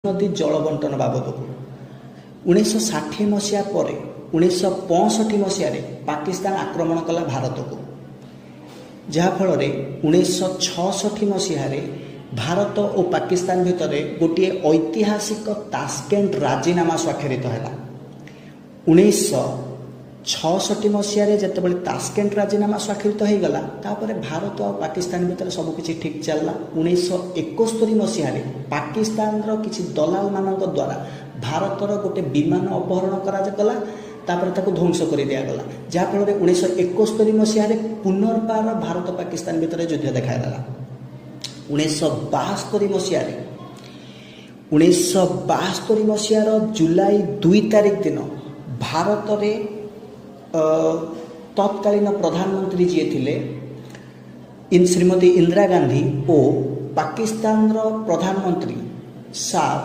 नदी जल बंटन बाबद को 1960 मसीहा पर 1965 मसीह पाकिस्तान आक्रमण कला भारत को जहाँफल 1966 मसीह भारत और पाकिस्तान भितर गोटे ऐतिहासिक तास्केंट राजीनामा स्वाक्षरित है। 1966 मसीह जिते तास्केंट राजीनामा स्वाक्षरित हो गला तापर भारत और पाकिस्तान भितर सबकि ठीक चलला। 1971 मसीह पाकिस्तान किसी दलाल मान द्वारा भारतर गोटे विमान अपहरण करा तापर ताको ध्वंस कर दिगला जहाँफल 1971 मसीह पुनर्बार भारत पाकिस्तान भितर युद्ध देखागला। 1972 मसीहार जुलाई 2 तारिख दिन भारत तत्कालीन प्रधानमंत्री जी थे श्रीमती इंदिरा गांधी और पाकिस्तान प्रधानमंत्री शाह